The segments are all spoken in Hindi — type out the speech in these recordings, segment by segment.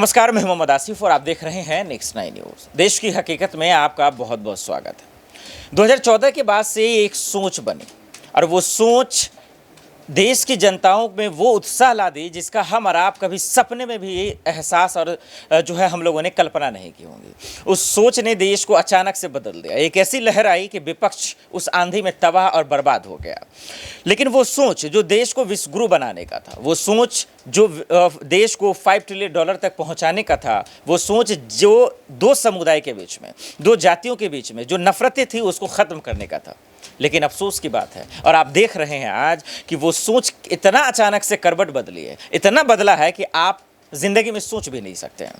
नमस्कार, मैं मोहम्मद आसिफ और आप देख रहे हैं नेक्स्ट 9 न्यूज़। देश की हकीकत में आपका बहुत बहुत स्वागत है। 2014 के बाद से एक सोच बनी और वो सोच देश की जनताओं में वो उत्साह ला दी जिसका हम और आप कभी सपने में भी एहसास और जो है हम लोगों ने कल्पना नहीं की होंगी। उस सोच ने देश को अचानक से बदल दिया। एक ऐसी लहर आई कि विपक्ष उस आंधी में तबाह और बर्बाद हो गया। लेकिन वो सोच जो देश को विश्वगुरु बनाने का था, वो सोच जो देश को $5 ट्रिलियन तक पहुंचाने का था, वो सोच जो दो समुदाय के बीच में, दो जातियों के बीच में जो नफरतें थी उसको ख़त्म करने का था। लेकिन अफसोस की बात है और आप देख रहे हैं आज कि वो सोच इतना अचानक से करवट बदली है, इतना बदला है कि आप ज़िंदगी में सोच भी नहीं सकते हैं।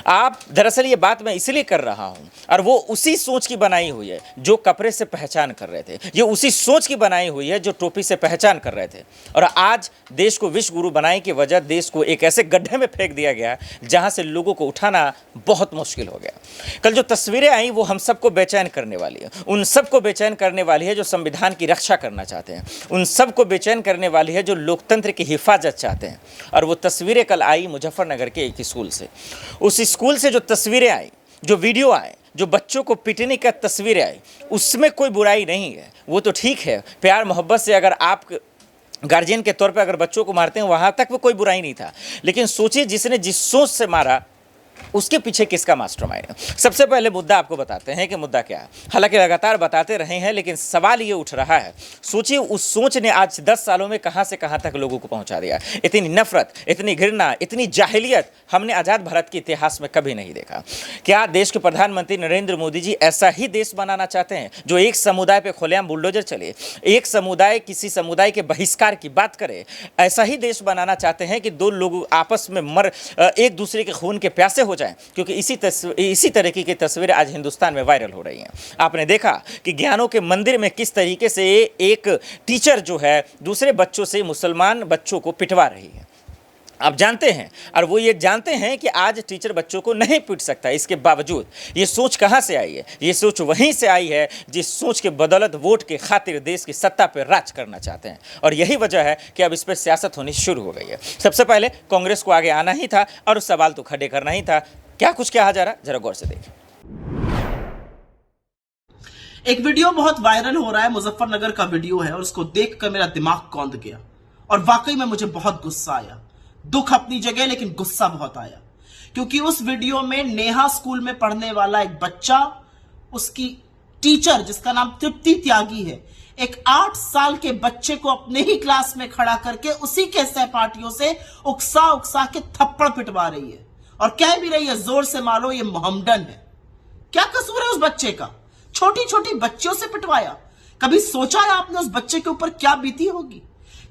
आप दरअसल ये बात मैं इसलिए कर रहा हूँ और वो उसी सोच की बनाई हुई है जो कपड़े से पहचान कर रहे थे, ये उसी सोच की बनाई हुई है जो टोपी से पहचान कर रहे थे। और आज देश को विश्व गुरु बनाने की वजह देश को एक ऐसे गड्ढे में फेंक दिया गया जहाँ से लोगों को उठाना बहुत मुश्किल हो गया। कल जो तस्वीरें आई वो हम सबको बेचैन करने वाली है, उन सबको बेचैन करने वाली है जो संविधान की रक्षा करना चाहते हैं, उन सबको बेचैन करने वाली है जो लोकतंत्र की हिफाजत चाहते हैं। और वो तस्वीरें कल आई मुजफ्फरनगर के एक स्कूल से। उस स्कूल से जो तस्वीरें आई, जो वीडियो आए, जो बच्चों को पिटने का तस्वीरें आई, उसमें कोई बुराई नहीं है। वो तो ठीक है, प्यार मोहब्बत से अगर आप गार्जियन के तौर पे अगर बच्चों को मारते हैं वहाँ तक वो कोई बुराई नहीं था। लेकिन सोचिए जिसने जिस सोच से मारा उसके पीछे किसका मास्टरमाइंड है। सबसे पहले मुद्दा आपको बताते हैं कि मुद्दा क्या है। हालांकि लगातार बताते रहे हैं लेकिन सवाल ये उठ रहा है, सोचिए उस सोच ने आज 10 सालों में कहां से कहां तक लोगों को पहुंचा दिया। इतनी नफरत, इतनी घृणा, इतनी जाहिलियत हमने आज़ाद भारत के इतिहास में कभी नहीं देखा। क्या देश के प्रधानमंत्री नरेंद्र मोदी जी ऐसा ही देश बनाना चाहते हैं जो एक समुदाय पर खुलेआम बुलडोजर चले, एक समुदाय किसी समुदाय के बहिष्कार की बात करे? ऐसा ही देश बनाना चाहते हैं कि दो लोग आपस में एक दूसरे के खून के प्यासे हो जाएं? क्योंकि इसी तरीके की तस्वीरें आज हिंदुस्तान में वायरल हो रही हैं। आपने देखा कि ज्ञानों के मंदिर में किस तरीके से एक टीचर जो है दूसरे बच्चों से, मुसलमान बच्चों को पिटवा रही है। आप जानते हैं और वो ये जानते हैं कि आज टीचर बच्चों को नहीं पीट सकता। इसके बावजूद ये सोच कहाँ से आई है? ये सोच वहीं से आई है जिस सोच के बदौलत वोट के खातिर देश की सत्ता पर राज करना चाहते हैं। और यही वजह है कि अब इस पर सियासत होनी शुरू हो गई है। सबसे पहले कांग्रेस को आगे आना ही था और सवाल तो खड़े करना ही था। क्या कुछ कहा जा रहा, जरा गौर से देखें। एक वीडियो बहुत वायरल हो रहा है, मुजफ्फरनगर का वीडियो है और उसको देखकर मेरा दिमाग कौंध गया और वाकई में मुझे बहुत गुस्सा आया। दुख अपनी जगह लेकिन गुस्सा बहुत आया, क्योंकि उस वीडियो में नेहा स्कूल में पढ़ने वाला एक बच्चा, उसकी टीचर जिसका नाम तृप्ति त्यागी है, एक 8 साल के बच्चे को अपने ही क्लास में खड़ा करके उसी के सहपाठियों से उकसा उकसा के थप्पड़ पिटवा रही है और कह भी रही है जोर से मारो, ये मोहम्मडन है। क्या कसूर है उस बच्चे का? छोटी छोटी बच्चियों से पिटवाया। कभी सोचा है आपने उस बच्चे के ऊपर क्या बीती होगी?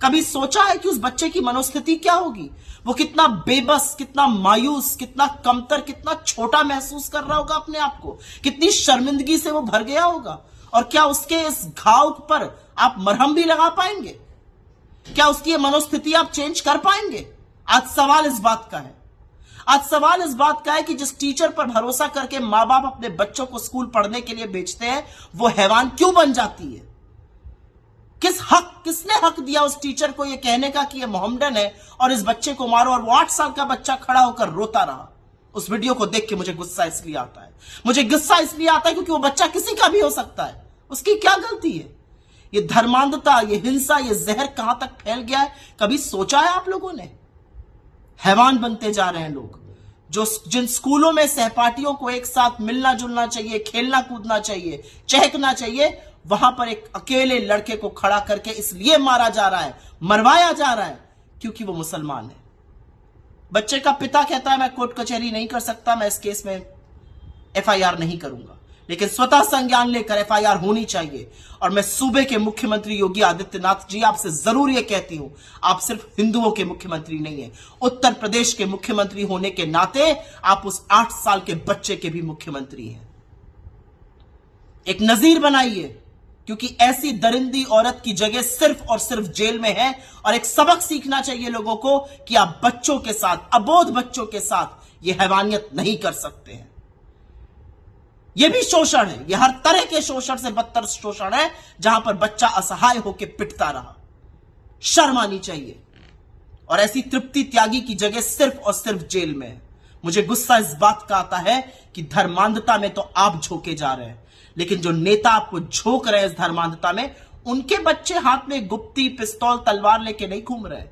कभी सोचा है कि उस बच्चे की मनोस्थिति क्या होगी? वो कितना बेबस, कितना मायूस, कितना कमतर, कितना छोटा महसूस कर रहा होगा अपने आप को, कितनी शर्मिंदगी से वो भर गया होगा। और क्या उसके इस घाव पर आप मरहम भी लगा पाएंगे? क्या उसकी मनोस्थिति आप चेंज कर पाएंगे? आज सवाल इस बात का है। आज सवाल इस बात का है कि जिस टीचर पर भरोसा करके मां बाप अपने बच्चों को स्कूल पढ़ने के लिए भेजते हैं, वो हैवान क्यों बन जाती है? किसने हक दिया उस टीचर को यह कहने का कि यह मोहम्मडन है और इस बच्चे को मारो? और वो 8 साल का बच्चा खड़ा होकर रोता रहा। उस वीडियो को देख के मुझे गुस्सा इसलिए आता है, मुझे गुस्सा इसलिए आता है क्योंकि वो बच्चा किसी का भी हो सकता है। उसकी क्या गलती है? ये धर्मांधता, ये हिंसा, ये जहर कहां तक फैल गया है, कभी सोचा है आप लोगों ने? हैवान बनते जा रहे हैं लोग। जिन स्कूलों में सहपाठियों को एक साथ मिलना जुलना चाहिए, खेलना कूदना चाहिए, चहकना चाहिए, वहां पर एक अकेले लड़के को खड़ा करके इसलिए मारा जा रहा है, मरवाया जा रहा है क्योंकि वो मुसलमान है। बच्चे का पिता कहता है मैं कोर्ट कचहरी नहीं कर सकता, मैं इस केस में FIR नहीं करूंगा, लेकिन स्वतः संज्ञान लेकर FIR होनी चाहिए। और मैं सूबे के मुख्यमंत्री योगी आदित्यनाथ जी आपसे जरूर यह कहती हूं, आप सिर्फ हिंदुओं के मुख्यमंत्री नहीं है, उत्तर प्रदेश के मुख्यमंत्री होने के नाते आप उस 8 साल के बच्चे के भी मुख्यमंत्री हैं। एक नजीर बनाइए, क्योंकि ऐसी दरिंदी औरत की जगह सिर्फ और सिर्फ जेल में है। और एक सबक सीखना चाहिए लोगों को कि आप बच्चों के साथ, अबोध बच्चों के साथ यह हैवानियत नहीं कर सकते हैं। यह भी शोषण है, यह हर तरह के शोषण से बदतर शोषण है, जहां पर बच्चा असहाय होकर पिटता रहा। शर्म आनी चाहिए। और ऐसी तृप्ति त्यागी की जगह सिर्फ और सिर्फ जेल में है। मुझे गुस्सा इस बात का आता है कि धर्मांधता में तो आप झोंके जा रहे हैं, लेकिन जो नेता आपको झोंक रहे हैं इस धर्मांधता में, उनके बच्चे हाथ में गुप्ती, पिस्तौल, तलवार लेके नहीं घूम रहे।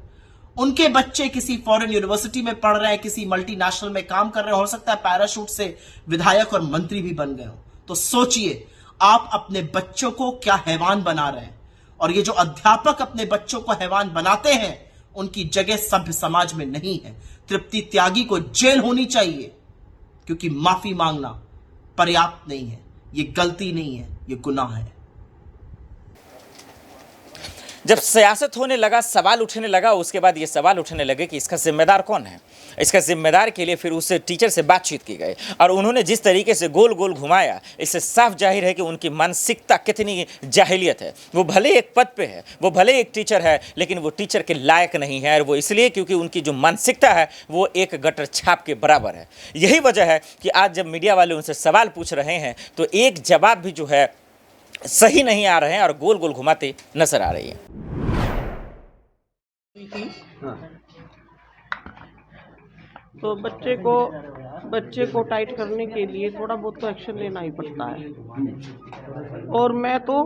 उनके बच्चे किसी फॉरेन यूनिवर्सिटी में पढ़ रहे हैं, किसी मल्टीनेशनल में काम कर रहे हो सकता है पैराशूट से विधायक और मंत्री भी बन गए हो। तो सोचिए आप अपने बच्चों को क्या हैवान बना रहे हैं। और ये जो अध्यापक अपने बच्चों को हैवान बनाते हैं, उनकी जगह सभ्य समाज में नहीं है। तृप्ति त्यागी को जेल होनी चाहिए, क्योंकि माफी मांगना पर्याप्त नहीं है, ये गलती नहीं है, ये गुनाह है। जब सियासत होने लगा, सवाल उठने लगा, उसके बाद ये सवाल उठने लगे कि इसका जिम्मेदार कौन है। इसका जिम्मेदार के लिए फिर उस टीचर से बातचीत की गई और उन्होंने जिस तरीके से गोल गोल घुमाया, इससे साफ जाहिर है कि उनकी मानसिकता कितनी जाहिलियत है। वो भले एक पद पे है, वो भले एक टीचर है, लेकिन वो टीचर के लायक नहीं है। और वो इसलिए क्योंकि उनकी जो मानसिकता है वो एक गटर छाप के बराबर है। यही वजह है कि आज जब मीडिया वाले उनसे सवाल पूछ रहे हैं तो एक जवाब भी जो है सही नहीं आ रहे हैं और गोल गोल घुमाते नजर आ रही है। तो बच्चे को टाइट करने के लिए थोड़ा बहुत तो एक्शन लेना ही पड़ता है। और मैं तो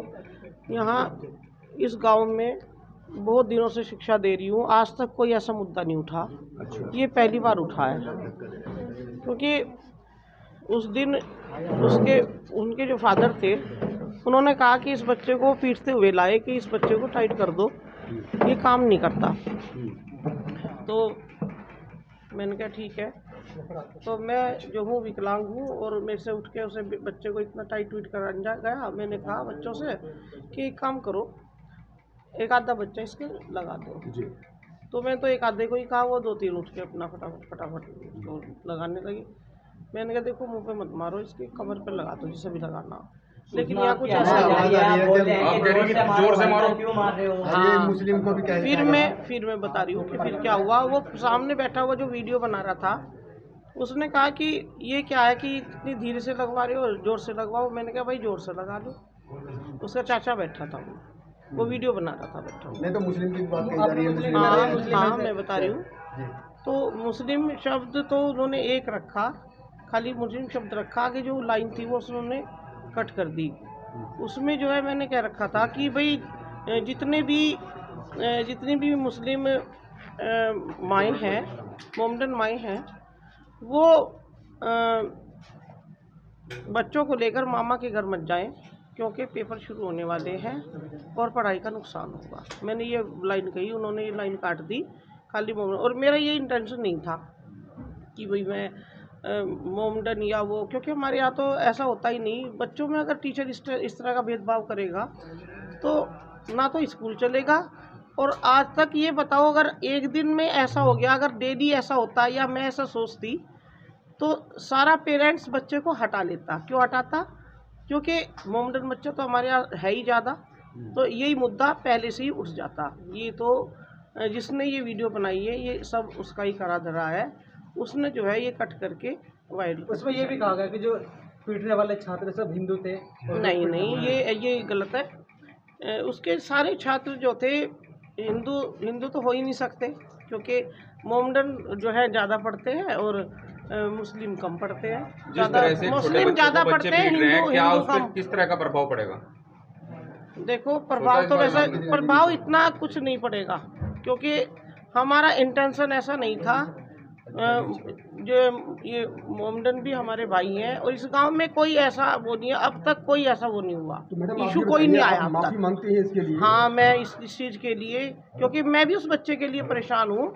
यहाँ इस गांव में बहुत दिनों से शिक्षा दे रही हूँ, आज तक कोई ऐसा मुद्दा नहीं उठा। ये पहली बार उठा है, क्योंकि उस दिन उनके जो फादर थे, उन्होंने कहा कि इस बच्चे को पीटते हुए लाए कि इस बच्चे को टाइट कर दो, ये काम नहीं करता। तो मैंने कहा ठीक है। तो मैं जो हूँ विकलांग हूँ और मेरे से उठ के उसे बच्चे को इतना टाइट ट्वीट कर गया। मैंने कहा बच्चों से कि एक काम करो, एक आधा बच्चा इसके लगा दो जी। तो मैं तो एक आधे को ही कहा, वो 2-3 उठ के अपना फटाफट तो लगाने लगी। मैंने कहा देखो मुंह पे मत मारो, इसके कमर पे लगा दो, जिसे भी लगाना। लेकिन यहाँ कुछ ऐसा जोर से मारो, क्यों मार रहे हो? हाँ, मुस्लिम को भी फिर मैं बता रही हूँ कि फिर क्या हुआ। वो सामने बैठा हुआ जो वीडियो बना रहा था, उसने कहा कि ये क्या है कि इतनी धीरे से लगवा रहे हो, जोर से लगवाओ। मैंने कहा भाई जोर से लगा लो। उसका चाचा बैठा था, वो वीडियो बना रहा था बैठा। नहीं तो मुस्लिम की बात कही जा रही है। हाँ मैं बता रही हूँ। तो मुस्लिम शब्द तो उन्होंने एक रखा, खाली मुस्लिम शब्द रखा, आगे जो लाइन थी वो उन्होंने कट कर दी। उसमें जो है मैंने क्या रखा था कि भाई जितनी भी मुस्लिम माएँ हैं, मोमडन माएँ हैं, वो बच्चों को लेकर मामा के घर मत जाएं, क्योंकि पेपर शुरू होने वाले हैं और पढ़ाई का नुकसान होगा। मैंने ये लाइन कही, उन्होंने ये लाइन काट दी खाली मोमडन। और मेरा ये इंटेंशन नहीं था कि भाई मैं मोमडन या वो, क्योंकि हमारे यहाँ तो ऐसा होता ही नहीं। बच्चों में अगर टीचर इस तरह का भेदभाव करेगा तो ना तो स्कूल चलेगा। और आज तक ये बताओ, अगर एक दिन में ऐसा हो गया, अगर डेली ऐसा होता या मैं ऐसा सोचती, तो सारा पेरेंट्स बच्चे को हटा लेता। क्यों हटाता? क्योंकि मोमडन बच्चा तो हमारे यहाँ है ही ज़्यादा, तो यही मुद्दा पहले से ही उठ जाता। ये तो जिसने ये वीडियो बनाई है, ये सब उसका ही करा धरा है। उसने जो है ये कट करके वायरल। उसमें ये भी कहा गया कि जो पीटने वाले छात्र सब हिंदू थे। नहीं, ये गलत है। उसके सारे छात्र जो थे हिंदू तो हो ही नहीं सकते, क्योंकि मोमडन जो है ज़्यादा पढ़ते हैं और मुस्लिम कम पढ़ते हैं। ज़्यादा मुस्लिम ज़्यादा पढ़ते हैं, हिंदू कम। किस तरह का प्रभाव पड़ेगा? देखो प्रभाव तो वैसा प्रभाव इतना कुछ नहीं पड़ेगा, क्योंकि हमारा इंटेंशन ऐसा नहीं था। जो ये मोमडन भी हमारे भाई हैं और इस गांव में कोई ऐसा वो नहीं है, अब तक कोई ऐसा वो नहीं हुआ। तो इशू कोई नहीं आया अब तक। मांगती है इसके लिए? हाँ, मैं इस चीज़ के लिए, क्योंकि मैं भी उस बच्चे के लिए परेशान हूँ,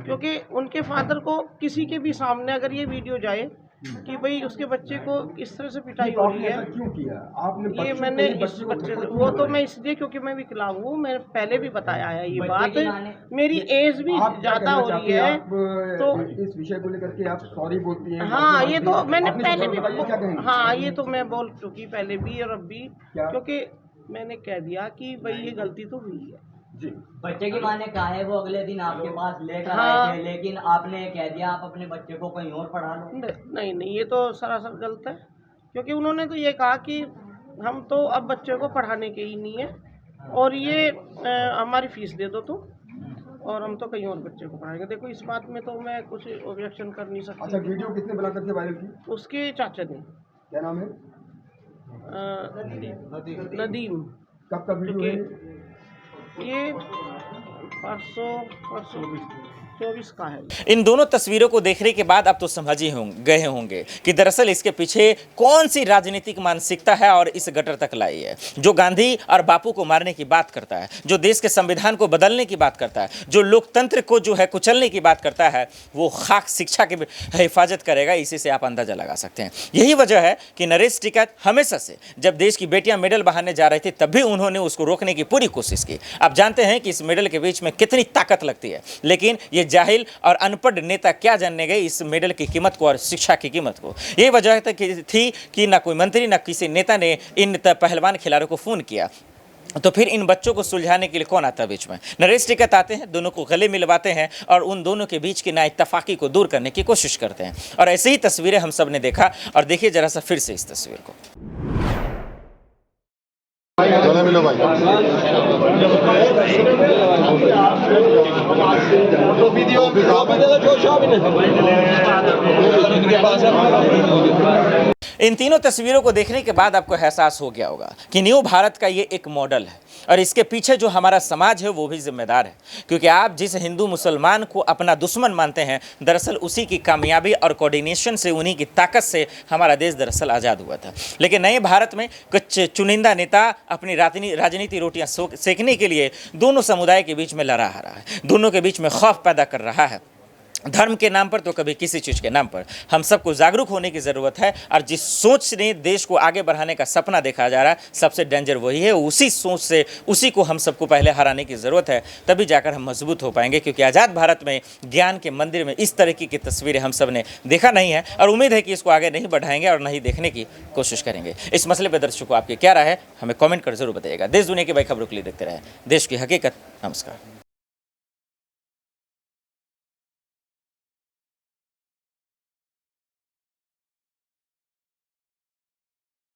क्योंकि उनके फादर को किसी के भी सामने अगर ये वीडियो जाए कि भाई उसके बच्चे को इस तरह से पिटाई हो रही है, क्यों किया आपने? ये मैंने इस बच्चे वो तो मैं इसलिए क्योंकि मैं विकलांग हूँ, मैं पहले भी बताया है ये बात। मेरी एज भी ज़्यादा हो रही है, तो इस विषय को लेकर के आप सॉरी बोलती हैं? हाँ, ये तो मैंने पहले भी, हाँ ये तो मैं बोल चुकी पहले भी और अब भी, क्योंकि मैंने कह दिया कि भाई ये गलती तो हुई है। बच्चे की माँ ने कहा है वो अगले दिन आपके पास लेकर हाँ। आए थे, लेकिन आपने कह दिया आप अपने बच्चे को कहीं और पढ़ा लो। नहीं, ये तो सरासर गलत है, क्योंकि उन्होंने तो ये कहा कि हम तो अब बच्चे को पढ़ाने के ही नहीं है और ये हमारी फीस दे दो तुम। और हम तो कहीं और बच्चे को पढ़ाएंगे। देखो इस बात में तो मैं कुछ ऑब्जेक्शन कर नहीं सकती। अच्छा, वीडियो किसने बना करके वायरल की? उसके चाचा ने। क्या नाम है? नदीम। कब का वीडियो है? ये परसों 24 का है। इन दोनों तस्वीरों को देखने के बाद अब तो समझ ही गए होंगे कि दरअसल इसके पीछे कौन सी राजनीतिक मानसिकता है और इस गटर तक लाई है। जो गांधी और बापू को मारने की बात करता है, जो देश के संविधान को बदलने की बात करता है, जो लोकतंत्र को जो है कुचलने की बात करता है, वो खाक शिक्षा की हिफाजत करेगा। इसी से आप अंदाजा लगा सकते हैं। यही वजह है कि नरेश टिकैत हमेशा से जब देश की बेटियां मेडल बहाने जा रही थी तब भी उन्होंने उसको रोकने की पूरी कोशिश की। आप जानते हैं कि इस मेडल के बीच में कितनी ताकत लगती है, लेकिन ये जाहिल और अनपढ़ नेता क्या जानने गए इस मेडल की कीमत को और शिक्षा की कीमत को। यही वजह थी कि ना कोई मंत्री ना किसी नेता ने इन पहलवान खिलाड़ियों को फोन किया। तो फिर इन बच्चों को सुलझाने के लिए कौन आता है बीच में? नरेश टिकैत आते हैं, दोनों को गले मिलवाते हैं और उन दोनों के बीच की नाइत्तेफाकी को दूर करने की कोशिश करते हैं। और ऐसे ही तस्वीरें हम सब ने देखा। और देखिए जरा सा फिर से इस तस्वीर को। गले मिलो भाई। इन तीनों तस्वीरों को देखने के बाद आपको एहसास हो गया होगा कि न्यू भारत का ये एक मॉडल है और इसके पीछे जो हमारा समाज है वो भी जिम्मेदार है। क्योंकि आप जिस हिंदू मुसलमान को अपना दुश्मन मानते हैं, दरअसल उसी की कामयाबी और कोऑर्डिनेशन से, उन्हीं की ताकत से हमारा देश दरअसल आज़ाद हुआ था। लेकिन नए भारत में कुछ चुनिंदा नेता अपनी राजनीति रोटियां सेकने के लिए दोनों समुदाय के बीच में लड़ा रहा है, दोनों के बीच में खौफ पैदा कर रहा है। धर्म के नाम पर तो कभी किसी चीज़ के नाम पर। हम सबको जागरूक होने की ज़रूरत है। और जिस सोच ने देश को आगे बढ़ाने का सपना देखा जा रहा है, सबसे डेंजर वही है। उसी सोच से उसी को हम सबको पहले हराने की ज़रूरत है, तभी जाकर हम मजबूत हो पाएंगे। क्योंकि आज़ाद भारत में ज्ञान के मंदिर में इस तरीके की तस्वीरें हम सब ने देखा नहीं है और उम्मीद है कि इसको आगे नहीं बढ़ाएंगे और नहीं देखने की कोशिश करेंगे। इस मसले पर दर्शकों आपकी क्या राय है, हमें कॉमेंट कर जरूर बताइएगा। देश दुनिया की बड़ी खबरों के लिए देखते रहे देश की हकीकत। नमस्कार।